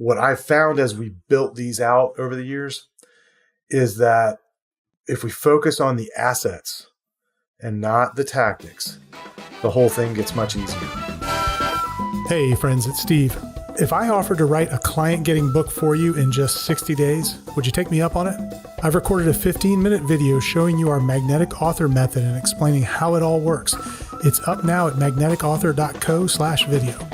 what I've found as we built these out over the years is that if we focus on the assets and not the tactics, the whole thing gets much easier. Hey friends, it's Steve. If I offered to write a client getting booked for you in just 60 days, would you take me up on it? I've recorded a 15-minute video showing you our magnetic author method and explaining how it all works. It's up now at magneticauthor.co/video.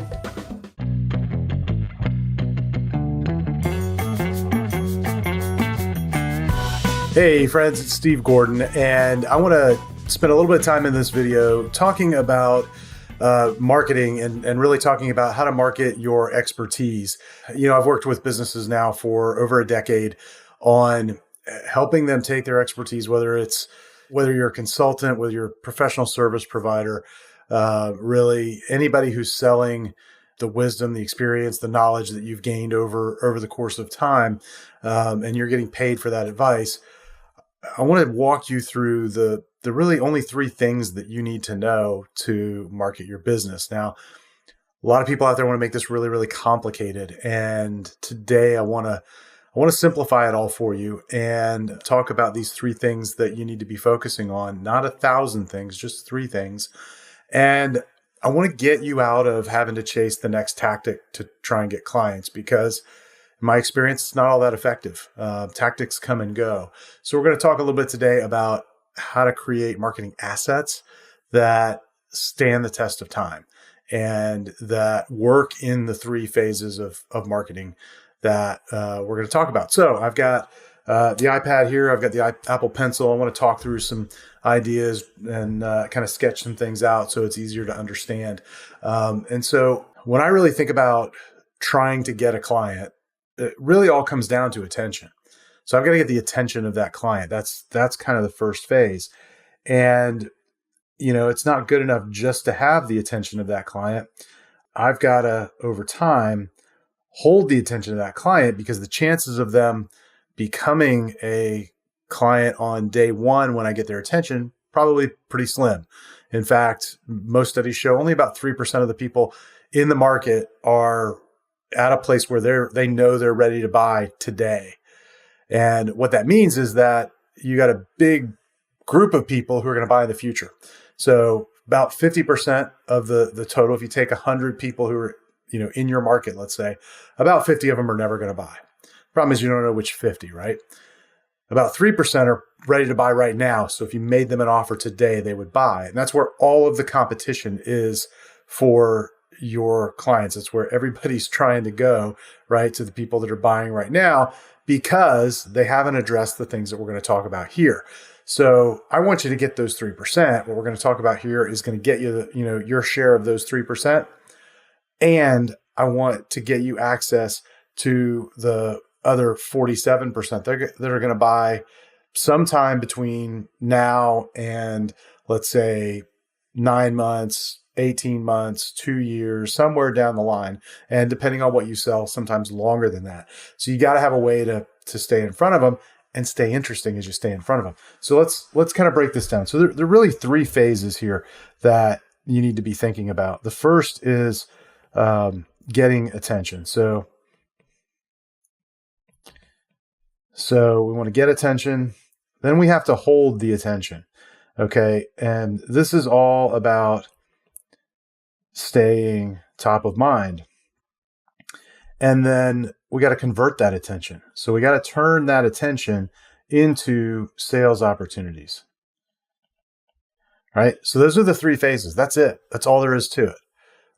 Hey friends, it's Steve Gordon, and I want to spend a little bit of time in this video talking about marketing and really talking about how to market your expertise. You know, I've worked with businesses now for over a decade on helping them take their expertise, whether you're a consultant, whether you're a professional service provider, really anybody who's selling the wisdom, the experience, the knowledge that you've gained over the course of time, and you're getting paid for that advice. I want to walk you through the really only three things that you need to know to market your business. Now, a lot of people out there want to make this really, really complicated. And today I want to simplify it all for you and talk about these three things that you need to be focusing on, not 1,000 things, just three things. And I want to get you out of having to chase the next tactic to try and get clients, because in my experience, it's not all that effective. Tactics come and go. So we're going to talk a little bit today about how to create marketing assets that stand the test of time and that work in the three phases of marketing that we're going to talk about. So I've got the iPad here. I've got the Apple Pencil. I want to talk through some ideas and kind of sketch some things out so it's easier to understand. And so when I really think about trying to get a client, it really all comes down to attention. So I've got to get the attention of that client. That's kind of the first phase. And, you know, it's not good enough just to have the attention of that client. I've got to, over time, hold the attention of that client, because the chances of them becoming a client on day one when I get their attention, probably pretty slim. In fact, most studies show only about 3% of the people in the market are at a place where they know they're ready to buy today. And what that means is that you got a big group of people who are going to buy in the future. So about 50% of the total, if you take 100 people who are, you know, in your market, let's say, about 50 of them are never going to buy. Problem is you don't know which 50, right? About 3% are ready to buy right now. So if you made them an offer today, they would buy. And that's where all of the competition is for your clients. It's where everybody's trying to go, right, to the people that are buying right now, because they haven't addressed the things that we're going to talk about here. So I want you to get those 3%. What we're going to talk about here is going to get you your share of those 3%. And I want to get you access to the other 47% that are going to buy sometime between now and, let's say, 9 months, 18 months, 2 years, somewhere down the line. And depending on what you sell, sometimes longer than that. So you got to have a way to stay in front of them and stay interesting as you stay in front of them. So let's kind of break this down. So there are really three phases here that you need to be thinking about. The first is getting attention. So we want to get attention. Then we have to hold the attention. Okay. And this is all about staying top of mind. And then we got to convert that attention. So we got to turn that attention into sales opportunities. Right? So those are the three phases. That's it. That's all there is to it.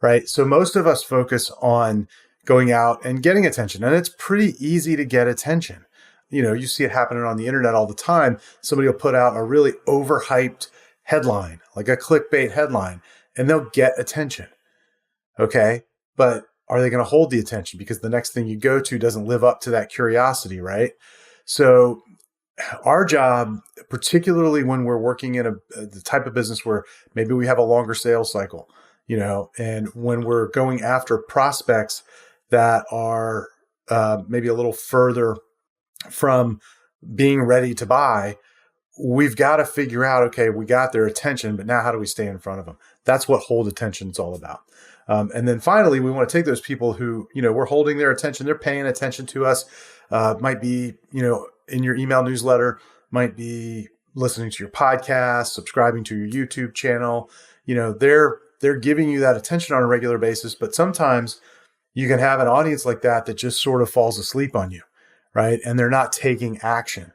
Right? So most of us focus on going out and getting attention, and it's pretty easy to get attention. You know, you see it happening on the internet all the time. Somebody will put out a really overhyped headline, like a clickbait headline, and they'll get attention. Okay. But are they going to hold the attention? Because the next thing you go to doesn't live up to that curiosity, right? So our job, particularly when we're working in the type of business where maybe we have a longer sales cycle, you know, and when we're going after prospects that are maybe a little further from being ready to buy, we've got to figure out, okay, we got their attention, but now how do we stay in front of them? That's what hold attention is all about. And then finally, we want to take those people who, we're holding their attention, they're paying attention to us, might be, in your email newsletter, might be listening to your podcast, subscribing to your YouTube channel. They're giving you that attention on a regular basis, but sometimes you can have an audience like that just sort of falls asleep on you, right? And they're not taking action.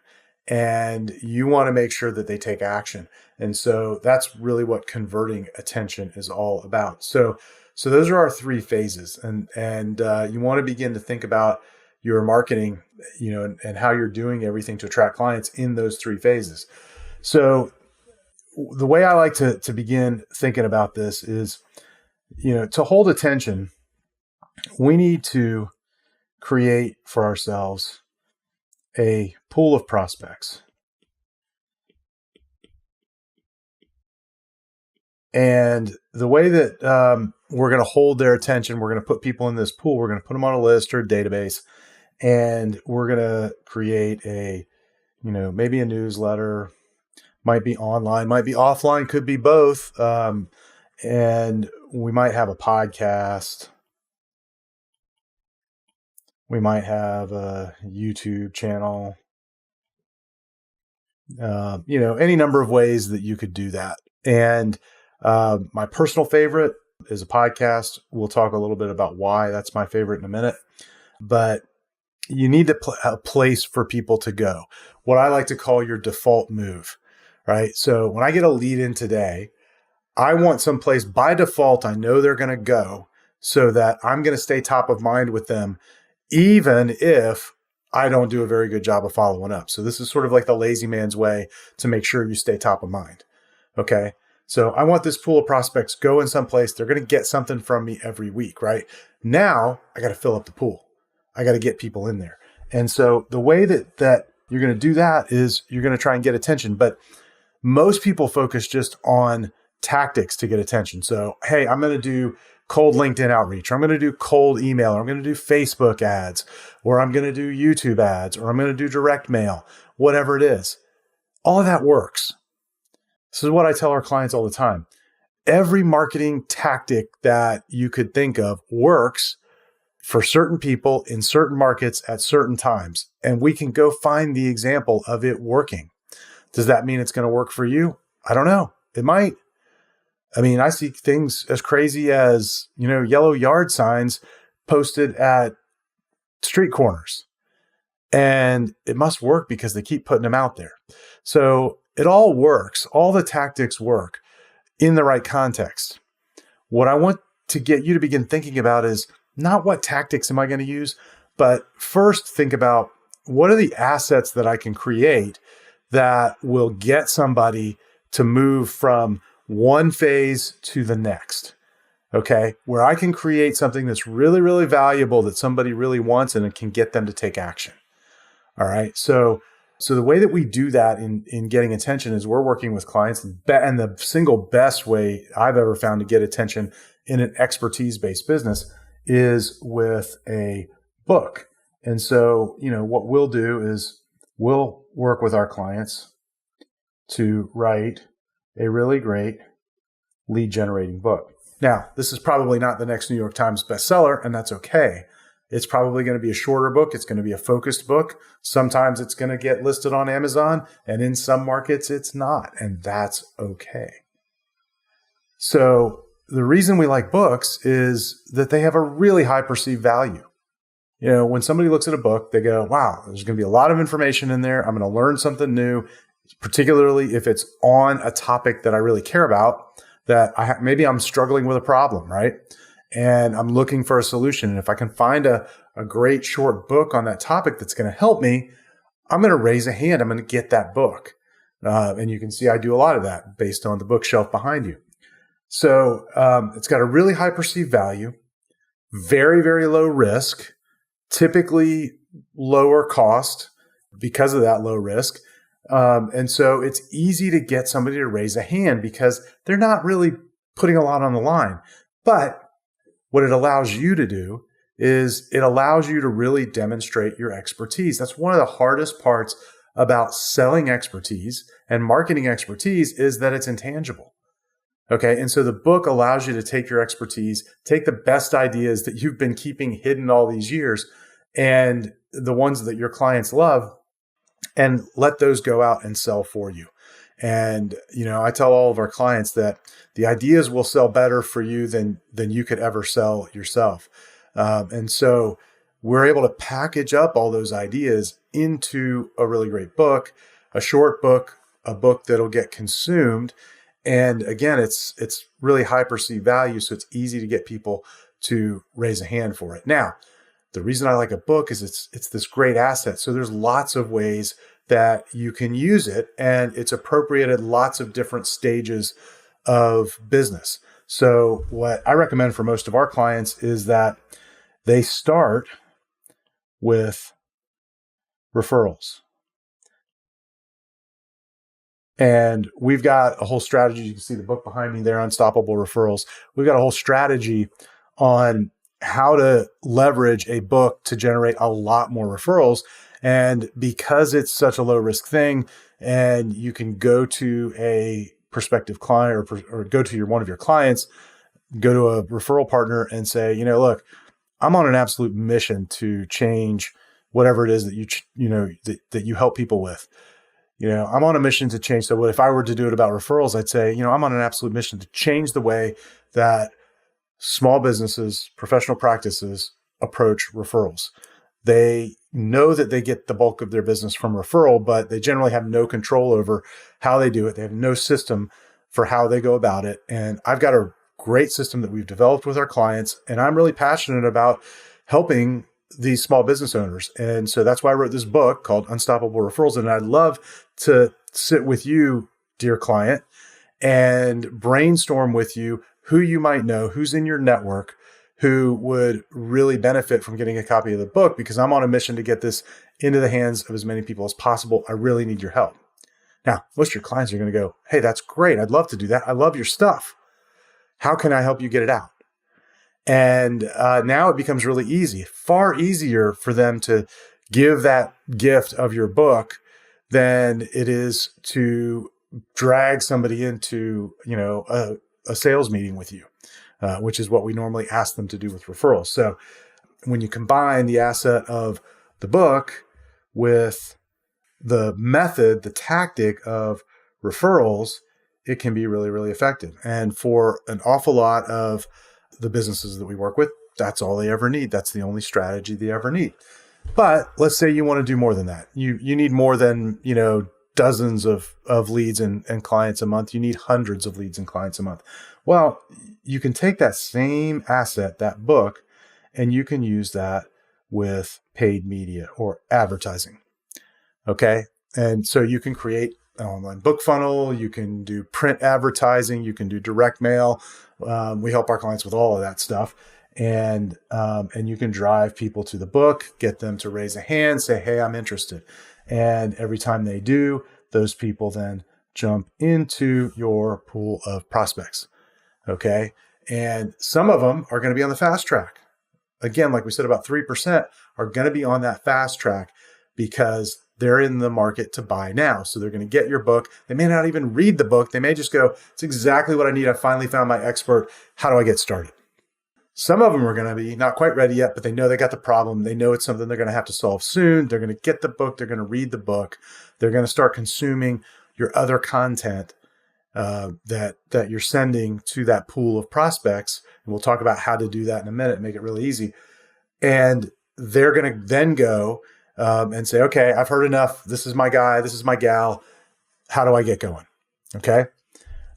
And you want to make sure that they take action. And so that's really what converting attention is all about. So those are our three phases. And you want to begin to think about your marketing, and how you're doing everything to attract clients in those three phases. So the way I like to begin thinking about this is, to hold attention, we need to create for ourselves a pool of prospects. And the way that we're going to hold their attention, we're going to put people in this pool, we're going to put them on a list or a database, and we're going to create maybe a newsletter, might be online, might be offline, could be both. And we might have a podcast. We might have a YouTube channel, any number of ways that you could do that. And my personal favorite is a podcast. We'll talk a little bit about why that's my favorite in a minute. But you need a place for people to go, what I like to call your default move, right? So when I get a lead in today, I want someplace by default I know they're going to go so that I'm going to stay top of mind with them, even if I don't do a very good job of following up. So this is sort of like the lazy man's way to make sure you stay top of mind. Okay. So I want this pool of prospects going someplace. They're going to get something from me every week, right? Now I got to fill up the pool. I got to get people in there. And so the way that you're going to do that is you're going to try and get attention. But most people focus just on tactics to get attention. So, hey, I'm going to do cold LinkedIn outreach, or I'm going to do cold email, or I'm going to do Facebook ads, or I'm going to do YouTube ads, or I'm going to do direct mail, whatever it is. All of that works. This is what I tell our clients all the time. Every marketing tactic that you could think of works for certain people in certain markets at certain times. And we can go find the example of it working. Does that mean it's going to work for you? I don't know. It might. I mean, I see things as crazy as, yellow yard signs posted at street corners. And it must work because they keep putting them out there. So it all works. All the tactics work in the right context. What I want to get you to begin thinking about is not what tactics am I going to use, but first think about what are the assets that I can create that will get somebody to move from one phase to the next. Okay. Where I can create something that's really, really valuable that somebody really wants and it can get them to take action. All right. So the way that we do that in getting attention is we're working with clients, and the single best way I've ever found to get attention in an expertise-based business is with a book. And so, what we'll do is we'll work with our clients to write a really great lead generating book. Now, this is probably not the next New York Times bestseller, and that's okay. It's probably going to be a shorter book. It's going to be a focused book. Sometimes it's going to get listed on Amazon, and in some markets it's not, and that's okay. So the reason we like books is that they have a really high perceived value. When somebody looks at a book, they go, wow, there's going to be a lot of information in there. I'm going to learn something new, particularly if it's on a topic that I really care about, that maybe I'm struggling with a problem, right? And I'm looking for a solution. And if I can find a great short book on that topic that's going to help me, I'm going to raise a hand. I'm going to get that book. And you can see I do a lot of that based on the bookshelf behind you. So it's got a really high perceived value, very, very low risk, typically lower cost because of that low risk. And so it's easy to get somebody to raise a hand because they're not really putting a lot on the line. But what it allows you to do is it allows you to really demonstrate your expertise. That's one of the hardest parts about selling expertise and marketing expertise is that it's intangible. Okay. And so the book allows you to take your expertise, take the best ideas that you've been keeping hidden all these years and the ones that your clients love, and let those go out and sell for you. And, I tell all of our clients that the ideas will sell better for you than you could ever sell yourself. And so we're able to package up all those ideas into a really great book, a short book, a book that'll get consumed. And again, it's really high perceived value. So it's easy to get people to raise a hand for it. Now, the reason I like a book is it's this great asset. So there's lots of ways that you can use it, and it's appropriate at lots of different stages of business. So what I recommend for most of our clients is that they start with referrals. And we've got a whole strategy. You can see the book behind me there, Unstoppable Referrals. We've got a whole strategy on how to leverage a book to generate a lot more referrals. And because it's such a low risk thing, and you can go to a prospective client or go to one of your clients, go to a referral partner and say, look, I'm on an absolute mission to change whatever it is that that you help people with. I'm on a mission to change. So what if I were to do it about referrals, I'd say, I'm on an absolute mission to change the way that small businesses, professional practices approach referrals. They know that they get the bulk of their business from referral, but they generally have no control over how they do it. They have no system for how they go about it. And I've got a great system that we've developed with our clients, and I'm really passionate about helping these small business owners. And so that's why I wrote this book called Unstoppable Referrals. And I'd love to sit with you, dear client, and brainstorm with you who you might know, who's in your network, who would really benefit from getting a copy of the book, because I'm on a mission to get this into the hands of as many people as possible. I really need your help. Now, most of your clients are going to go, hey, that's great. I'd love to do that. I love your stuff. How can I help you get it out? And now it becomes really easy, far easier for them to give that gift of your book than it is to drag somebody into, a sales meeting with you, which is what we normally ask them to do with referrals. So when you combine the asset of the book with the method, the tactic of referrals, it can be really, really effective. And for an awful lot of the businesses that we work with, that's all they ever need. That's the only strategy they ever need. But let's say you want to do more than that. You need more than, dozens of leads and clients a month. You need hundreds of leads and clients a month. Well, you can take that same asset, that book, and you can use that with paid media or advertising. Okay. And so you can create an online book funnel. You can do print advertising. You can do direct mail. We help our clients with all of that stuff. And you can drive people to the book, get them to raise a hand, say, hey, I'm interested. And every time they do, those people then jump into your pool of prospects. Okay. And some of them are going to be on the fast track. Again, like we said, about 3% are going to be on that fast track because they're in the market to buy now. So they're going to get your book. They may not even read the book. They may just go, it's exactly what I need. I finally found my expert. How do I get started? Some of them are going to be not quite ready yet, but they know they got the problem. They know it's something they're going to have to solve soon. They're going to get the book. They're going to read the book. They're going to start consuming your other content that you're sending to that pool of prospects. And we'll talk about how to do that in a minute, make it really easy. And they're going to then go and say, okay, I've heard enough. This is my guy. This is my gal. How do I get going? Okay.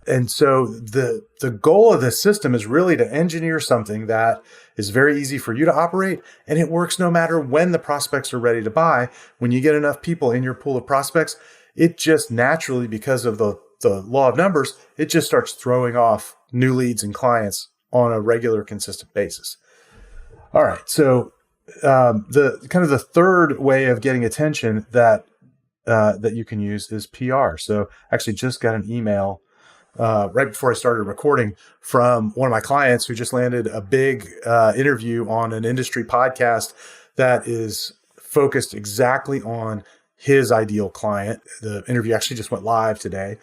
And so the goal of this system is really to engineer something that is very easy for you to operate, and it works no matter when the prospects are ready to buy. When you get enough people in your pool of prospects, it just naturally, because of the law of numbers, it just starts throwing off new leads and clients on a regular, consistent basis. All right. So the third way of getting attention that you can use is PR. So I actually just got an email right before I started recording from one of my clients who just landed a big interview on an industry podcast that is focused exactly on his ideal client. The interview actually just went live today,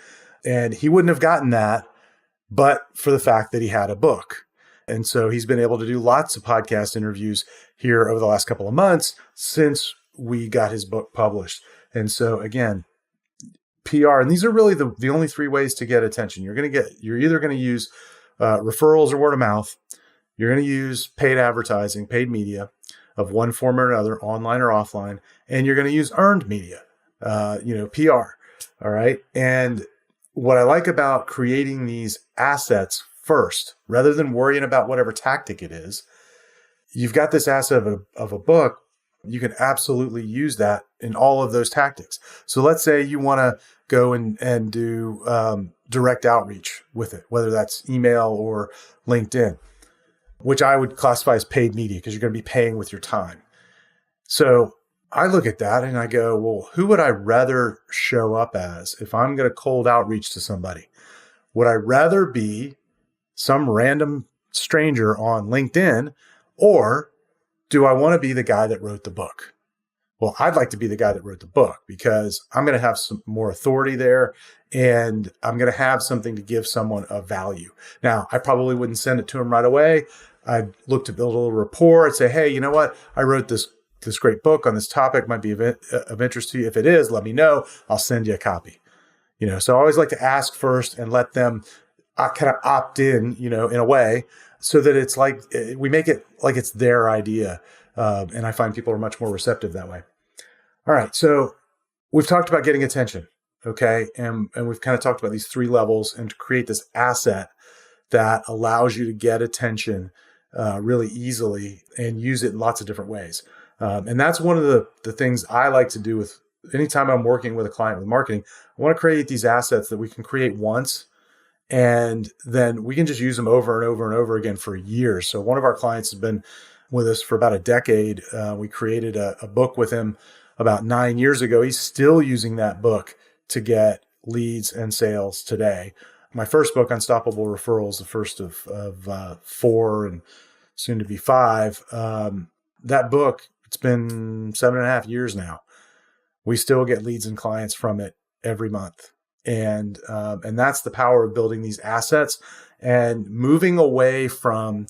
and he wouldn't have gotten that but for the fact that he had a book. And so he's been able to do lots of podcast interviews here over the last couple of months since we got his book published. And so again, PR, and these are really the only three ways to get attention. You're either going to use referrals or word of mouth. You're going to use paid advertising, paid media of one form or another, online or offline, and you're going to use earned media, PR. All right. And what I like about creating these assets first, rather than worrying about whatever tactic it is, you've got this asset of a book. You can absolutely use that in all of those tactics. So let's say you want to go and do direct outreach with it, whether that's email or LinkedIn, which I would classify as paid media because you're going to be paying with your time. So I look at that and I go, well, who would I rather show up as if I'm going to cold outreach to somebody? Would I rather be some random stranger on LinkedIn, or do I want to be the guy that wrote the book? Well, I'd like to be the guy that wrote the book because I'm going to have some more authority there and I'm going to have something to give someone of value. Now, I probably wouldn't send it to him right away. I'd look to build a little rapport. I'd say, hey, you know what? I wrote this great book on this topic, might be of interest to you. If it is, let me know. I'll send you a copy. So I always like to ask first and let them kind of opt in, in a way, so that it's like we make it like it's their idea. And I find people are much more receptive that way. All right. So we've talked about getting attention. Okay. And we've kind of talked about these three levels and to create this asset that allows you to get attention really easily and use it in lots of different ways. And that's one of the things I like to do with anytime I'm working with a client with marketing. I want to create these assets that we can create once, and then we can just use them over and over and over again for years. So one of our clients has been with us for about a decade. We created a book with him about 9 years ago. He's still using that book to get leads and sales today. My first book, Unstoppable Referrals, the first of 4 and soon to be 5. That book, it's been 7.5 years now. We still get leads and clients from it every month. And that's the power of building these assets and moving away from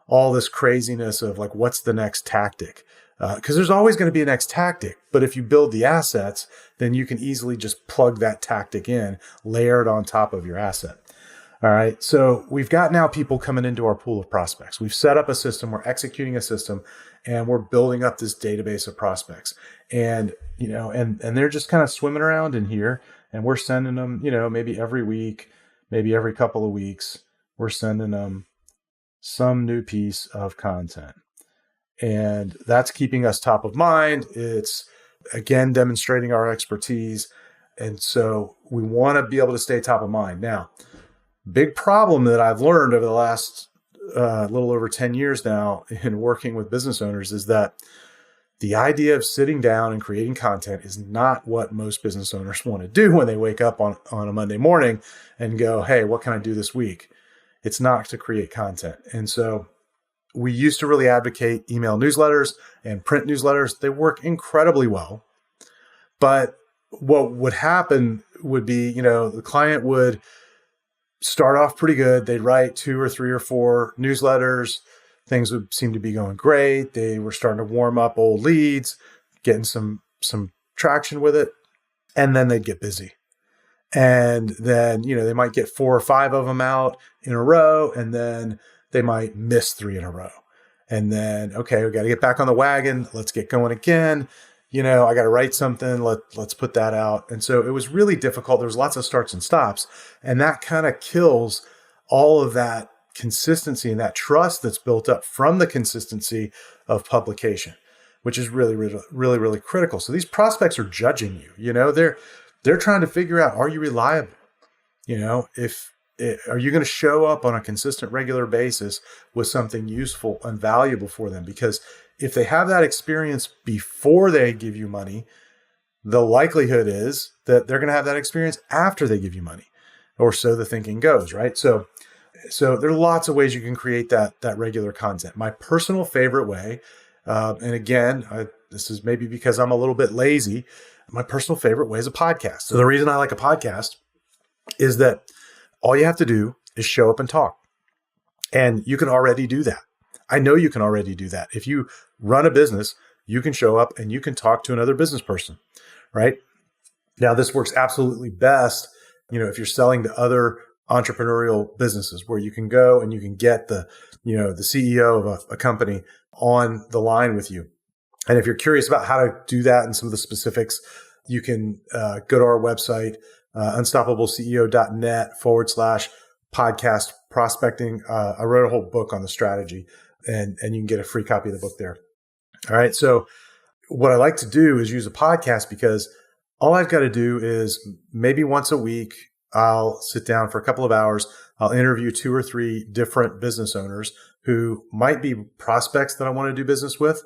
all this craziness of like, what's the next tactic? Because there's always going to be a next tactic. But if you build the assets, then you can easily just plug that tactic in, layer it on top of your asset. All right. So we've got now people coming into our pool of prospects. We've set up a system. We're executing a system and we're building up this database of prospects. And, and they're just kind of swimming around in here, and we're sending them, maybe every week, maybe every couple of weeks, we're sending them some new piece of content. And that's keeping us top of mind. It's, again, demonstrating our expertise. And so we want to be able to stay top of mind. Now, big problem that I've learned over the last little over 10 years now in working with business owners is that the idea of sitting down and creating content is not what most business owners want to do when they wake up on a Monday morning and go, hey, what can I do this week? It's not to create content. And so we used to really advocate email newsletters and print newsletters. They work incredibly well. But what would happen would be, the client would start off pretty good. They'd write 2 or 3 or 4 newsletters. Things would seem to be going great. They were starting to warm up old leads, getting some traction with it. And then they'd get busy. And then, they might get 4 or 5 of them out in a row, and then they might miss 3 in a row. And then, okay, we got to get back on the wagon. Let's get going again. I got to write something. Let's put that out. And so it was really difficult. There was lots of starts and stops, and that kind of kills all of that consistency and that trust that's built up from the consistency of publication, which is really, really, really, really critical. So these prospects are judging you. They're trying to figure out, are you reliable? Are you going to show up on a consistent, regular basis with something useful and valuable for them? Because if they have that experience before they give you money, the likelihood is that they're going to have that experience after they give you money, or so the thinking goes, right? So there are lots of ways you can create that regular content. My personal favorite way, and again, this is maybe because I'm a little bit lazy, my personal favorite way is a podcast. So the reason I like a podcast is that all you have to do is show up and talk. And you can already do that. I know you can already do that. If you run a business, you can show up and you can talk to another business person, right? Now, this works absolutely best, if you're selling to other entrepreneurial businesses where you can go and you can get the CEO of a company on the line with you. And if you're curious about how to do that and some of the specifics, you can go to our website, unstoppableceo.net/podcast prospecting. I wrote a whole book on the strategy, and you can get a free copy of the book there. All right. So what I like to do is use a podcast because all I've got to do is maybe once a week, I'll sit down for a couple of hours. I'll interview 2 or 3 different business owners who might be prospects that I want to do business with,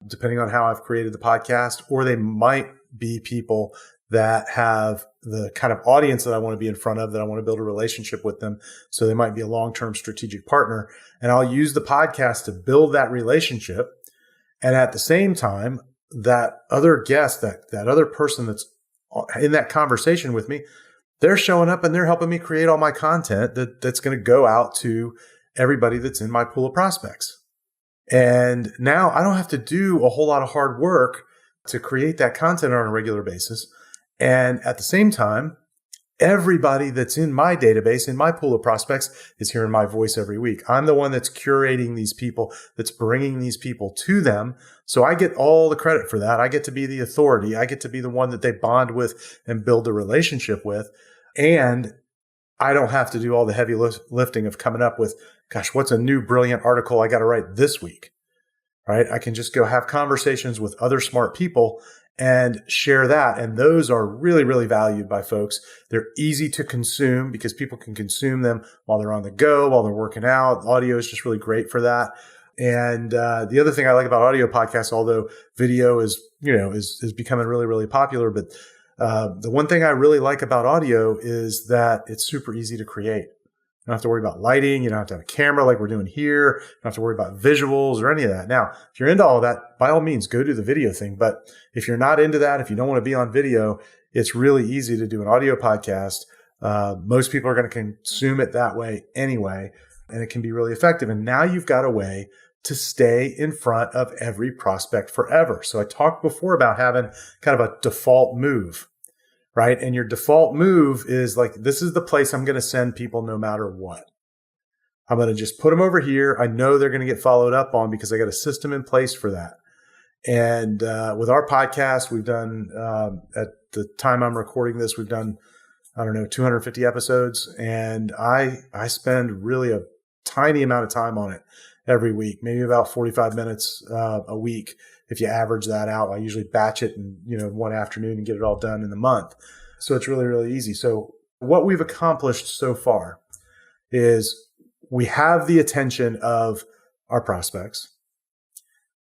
depending on how I've created the podcast, or they might be people that have the kind of audience that I want to be in front of, that I want to build a relationship with them. So they might be a long-term strategic partner. And I'll use the podcast to build that relationship. And at the same time, that other guest, that other person that's in that conversation with me, they're showing up and they're helping me create all my content that's going to go out to everybody that's in my pool of prospects. And now I don't have to do a whole lot of hard work to create that content on a regular basis. And at the same time, everybody that's in my database, in my pool of prospects, is hearing my voice every week. I'm the one that's curating these people, that's bringing these people to them. So I get all the credit for that. I get to be the authority. I get to be the one that they bond with and build a relationship with. And I don't have to do all the heavy lifting of coming up with, gosh, what's a new brilliant article I got to write this week, right? I can just go have conversations with other smart people and share that. And those are really, really valued by folks. They're easy to consume because people can consume them while they're on the go, while they're working out. Audio is just really great for that. And the other thing I like about audio podcasts, although video is becoming really, really popular, but the one thing I really like about audio is that it's super easy to create. You don't have to worry about lighting. You don't have to have a camera like we're doing here. You don't have to worry about visuals or any of that. Now, if you're into all of that, by all means, go do the video thing. But if you're not into that, if you don't want to be on video, it's really easy to do an audio podcast. Most people are going to consume it that way anyway, and it can be really effective. And now you've got a way to stay in front of every prospect forever. So I talked before about having kind of a default move, right? And your default move is like, this is the place I'm going to send people no matter what. I'm going to just put them over here. I know they're going to get followed up on because I got a system in place for that. And with our podcast, we've done, at the time I'm recording this, we've done, 250 episodes. And I spend really a tiny amount of time on it every week, maybe about 45 minutes a week. If you average that out, I usually batch it in, one afternoon and get it all done in the month. So it's really, really easy. So what we've accomplished so far is we have the attention of our prospects.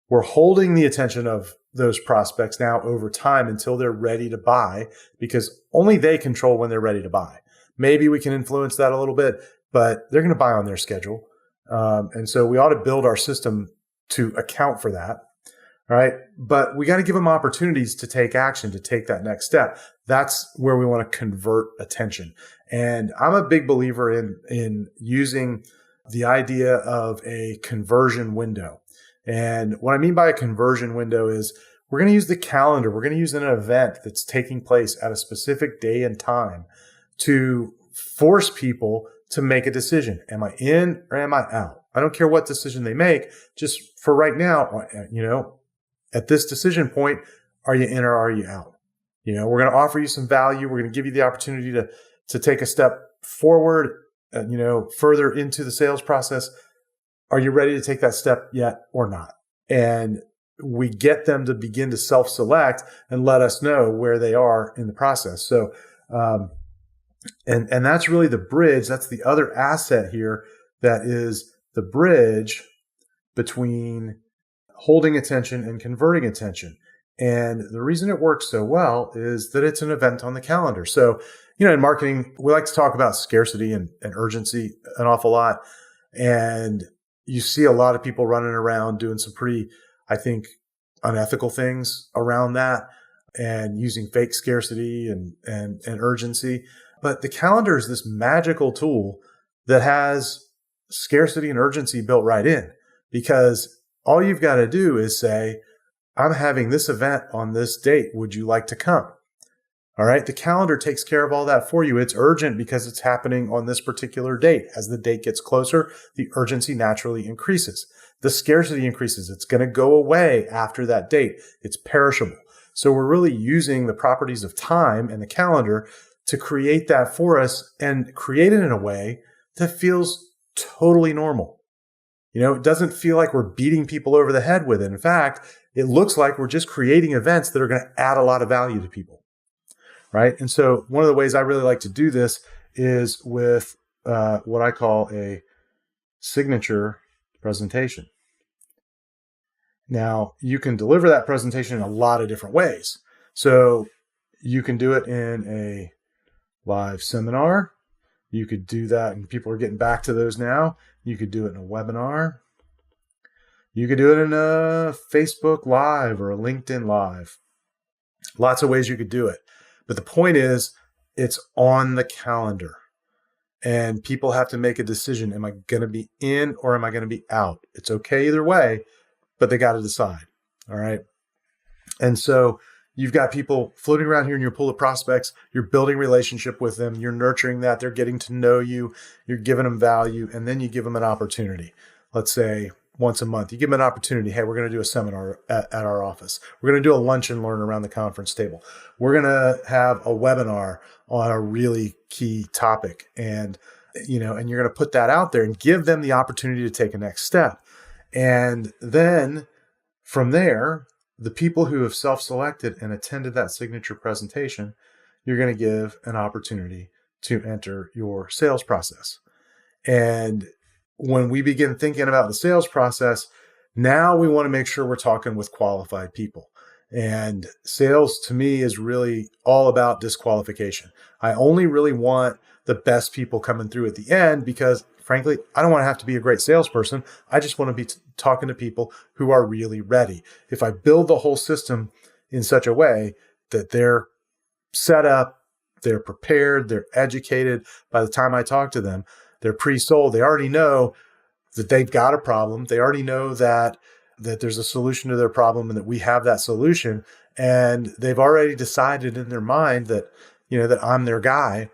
We're holding the attention of those prospects now over time until they're ready to buy, because only they control when they're ready to buy. Maybe we can influence that a little bit, but they're going to buy on their schedule. And so we ought to build our system to account for that. All right. But we got to give them opportunities to take action, to take that next step. That's where we want to convert attention. And I'm a big believer in using the idea of a conversion window. And what I mean by a conversion window is we're going to use the calendar. We're going to use an event that's taking place at a specific day and time to force people to make a decision. Am I in or am I out? I don't care what decision they make. Just for right now, at this decision point, are you in or are you out? We're going to offer you some value. We're going to give you the opportunity to take a step forward, further into the sales process. Are you ready to take that step yet or not? And we get them to begin to self-select and let us know where they are in the process. So, and that's really the bridge. That's the other asset here. That is the bridge between holding attention and converting attention. And the reason it works so well is that it's an event on the calendar. So, in marketing, we like to talk about scarcity and urgency an awful lot. And you see a lot of people running around doing some pretty, I think, unethical things around that and using fake scarcity and urgency. But the calendar is this magical tool that has scarcity and urgency built right in, because all you've got to do is say, I'm having this event on this date. Would you like to come? All right. The calendar takes care of all that for you. It's urgent because it's happening on this particular date. As the date gets closer, the urgency naturally increases. The scarcity increases. It's going to go away after that date. It's perishable. So we're really using the properties of time and the calendar to create that for us, and create it in a way that feels totally normal. It doesn't feel like we're beating people over the head with it. In fact, it looks like we're just creating events that are going to add a lot of value to people. Right. And so one of the ways I really like to do this is with what I call a signature presentation. Now, you can deliver that presentation in a lot of different ways. So you can do it in a live seminar. You could do that, and people are getting back to those now. You could do it in a webinar. You could do it in a Facebook Live or a LinkedIn Live. Lots of ways you could do it. But the point is, it's on the calendar, and people have to make a decision. Am I going to be in or am I going to be out? It's okay either way, but they got to decide. All right. And so you've got people floating around here in your pool of prospects. You're building relationship with them. You're nurturing that. They're getting to know you. You're giving them value. And then you give them an opportunity. Let's say once a month, you give them an opportunity. Hey, we're going to do a seminar at our office. We're going to do a lunch and learn around the conference table. We're going to have a webinar on a really key topic. And you're going to put that out there and give them the opportunity to take a next step. And then from there, the people who have self-selected and attended that signature presentation, you're going to give an opportunity to enter your sales process. And when we begin thinking about the sales process, now we want to make sure we're talking with qualified people. And sales to me is really all about disqualification. I only really want the best people coming through at the end because, frankly, I don't want to have to be a great salesperson. I just want to be talking to people who are really ready. If I build the whole system in such a way that they're set up, they're prepared, they're educated, by the time I talk to them, they're pre-sold. They already know that they've got a problem. They already know that there's a solution to their problem and that we have that solution. And they've already decided in their mind that, that I'm their guy.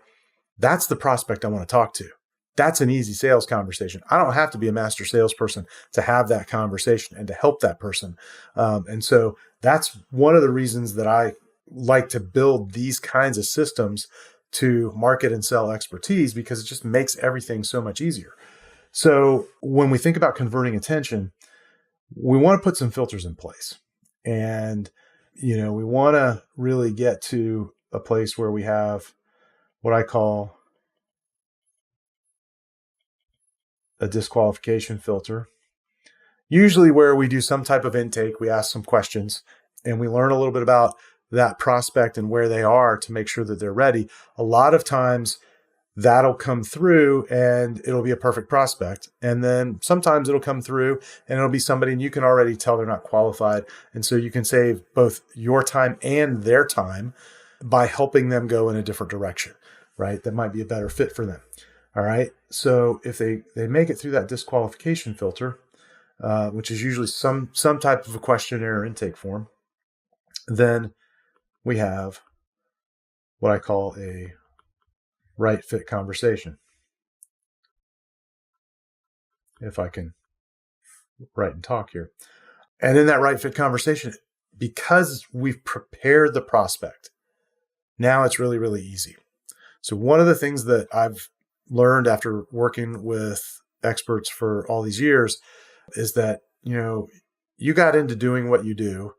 That's the prospect I want to talk to. That's an easy sales conversation. I don't have to be a master salesperson to have that conversation and to help that person. And so that's one of the reasons that I like to build these kinds of systems to market and sell expertise, because it just makes everything so much easier. So when we think about converting attention, we want to put some filters in place. And, we want to really get to a place where we have what I call a disqualification filter. Usually where we do some type of intake, we ask some questions and we learn a little bit about that prospect and where they are to make sure that they're ready. A lot of times that'll come through and it'll be a perfect prospect. And then sometimes it'll come through and it'll be somebody and you can already tell they're not qualified. And so you can save both your time and their time by helping them go in a different direction, right? That might be a better fit for them. All right. So if they make it through that disqualification filter, which is usually some type of a questionnaire or intake form, then we have what I call a right fit conversation. If I can write and talk here. And in that right fit conversation, because we've prepared the prospect, now it's really, really easy. So one of the things that I've learned after working with experts for all these years is that, you got into doing what you do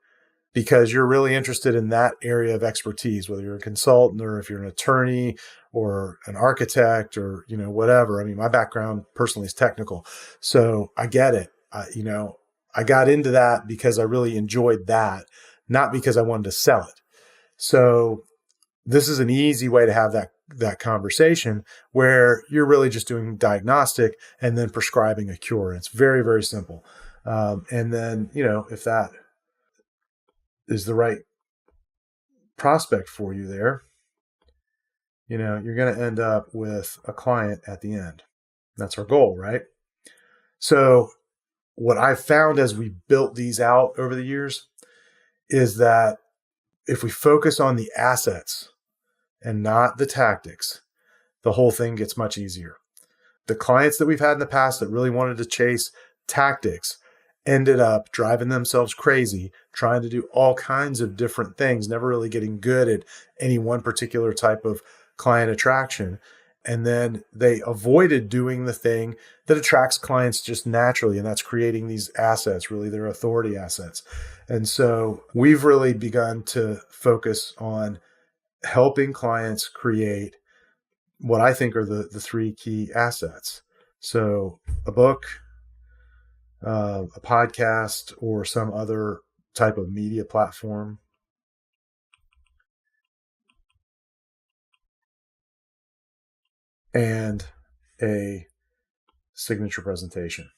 because you're really interested in that area of expertise, whether you're a consultant or if you're an attorney or an architect or, whatever. I mean, my background personally is technical. So I get it. I got into that because I really enjoyed that, not because I wanted to sell it. So this is an easy way to have that conversation where you're really just doing diagnostic and then prescribing a cure. It's very, very simple. And then, if that is the right prospect for you there, you're going to end up with a client at the end. That's our goal, right? So what I've found as we built these out over the years is that if we focus on the assets and not the tactics, the whole thing gets much easier. The clients that we've had in the past that really wanted to chase tactics ended up driving themselves crazy, trying to do all kinds of different things, never really getting good at any one particular type of client attraction. And then they avoided doing the thing that attracts clients just naturally, and that's creating these assets, really their authority assets. And so we've really begun to focus on helping clients create what I think are the three key assets. So a book, a podcast, or some other type of media platform, and a signature presentation.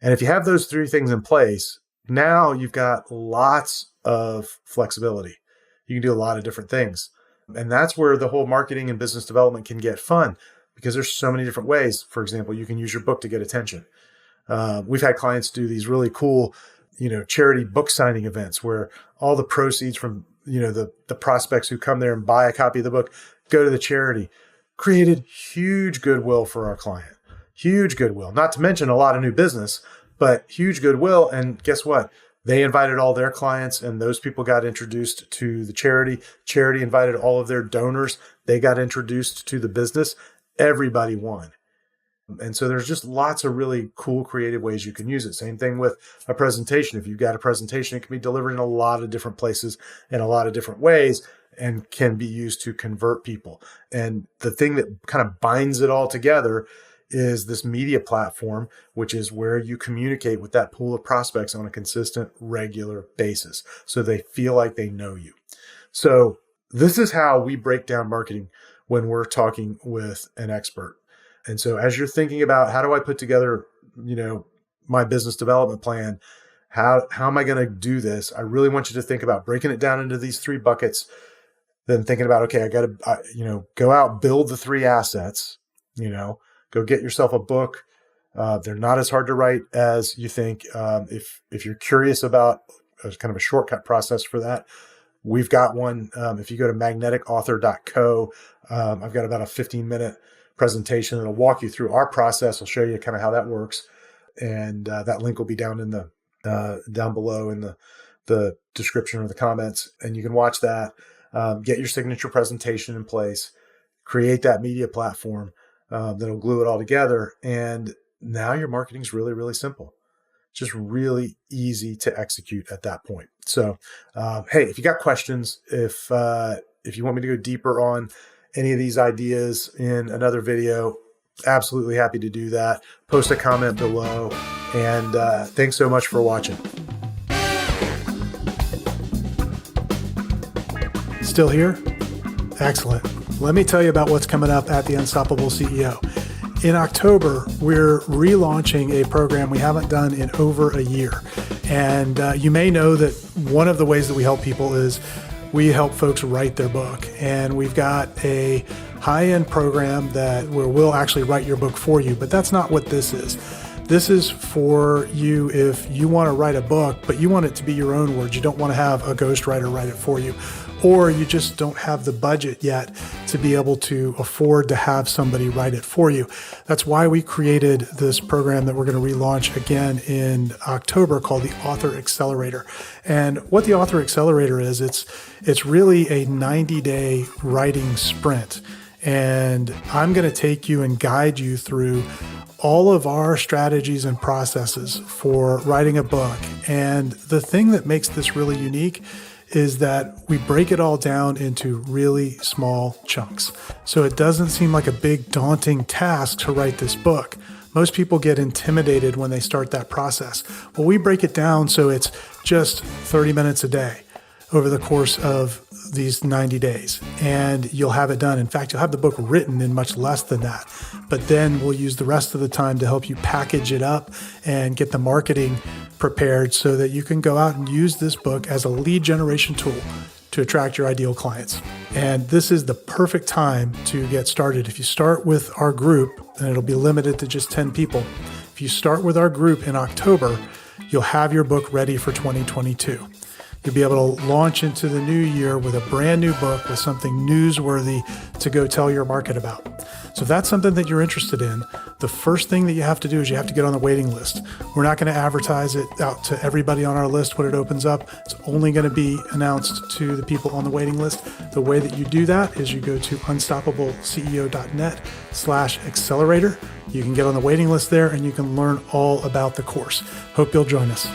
And if you have those three things in place, now you've got lots of flexibility. You can do a lot of different things. And that's where the whole marketing and business development can get fun, because there's so many different ways. For example, you can use your book to get attention. We've had clients do these really cool, charity book signing events where all the proceeds from, the prospects who come there and buy a copy of the book go to the charity. Created huge goodwill for our client. Huge goodwill. Not to mention a lot of new business, but huge goodwill. And guess what? They invited all their clients, and those people got introduced to the charity. Charity invited all of their donors. They got introduced to the business. Everybody won. And so there's just lots of really cool, creative ways you can use it. Same thing with a presentation. If you've got a presentation, it can be delivered in a lot of different places in a lot of different ways and can be used to convert people. And the thing that kind of binds it all together is this media platform, which is where you communicate with that pool of prospects on a consistent, regular basis, so they feel like they know you. So this is how we break down marketing when we're talking with an expert. And so as you're thinking about how do I put together, my business development plan, how am I going to do this? I really want you to think about breaking it down into these three buckets, then thinking about, okay, I got to, go out, build the three assets, go get yourself a book. They're not as hard to write as you think. If you're curious about kind of a shortcut process for that, we've got one. If you go to magneticauthor.co, I've got about a 15-minute presentation that'll walk you through our process. I'll show you kind of how that works. And that link will be down in down below in the description or the comments. And you can watch that, get your signature presentation in place, create that media platform that'll glue it all together. And now your marketing is really, really simple. Just really easy to execute at that point. So, hey, if you got questions, if you want me to go deeper on any of these ideas in another video, absolutely happy to do that. Post a comment below. And thanks so much for watching. Still here? Excellent. Let me tell you about what's coming up at the Unstoppable CEO. In October, we're relaunching a program we haven't done in over a year. And you may know that one of the ways that we help people is we help folks write their book. And we've got a high-end program where we'll actually write your book for you, but that's not what this is. This is for you if you want to write a book, but you want it to be your own words. You don't want to have a ghostwriter write it for you, or you just don't have the budget yet to be able to afford to have somebody write it for you. That's why we created this program that we're going to relaunch again in October called the Author Accelerator. And what the Author Accelerator is, it's really a 90-day writing sprint. And I'm going to take you and guide you through all of our strategies and processes for writing a book. And the thing that makes this really unique is that we break it all down into really small chunks. So it doesn't seem like a big daunting task to write this book. Most people get intimidated when they start that process. Well, we break it down so it's just 30 minutes a day over the course of these 90 days, and you'll have it done. In fact, you'll have the book written in much less than that. But then we'll use the rest of the time to help you package it up and get the marketing prepared so that you can go out and use this book as a lead generation tool to attract your ideal clients. And this is the perfect time to get started. If you start with our group, and it'll be limited to just 10 people, if you start with our group in October, you'll have your book ready for 2022. You'll be able to launch into the new year with a brand new book with something newsworthy to go tell your market about. So if that's something that you're interested in, the first thing that you have to do is you have to get on the waiting list. We're not going to advertise it out to everybody on our list when it opens up. It's only going to be announced to the people on the waiting list. The way that you do that is you go to unstoppableceo.net/accelerator. You can get on the waiting list there and you can learn all about the course. Hope you'll join us.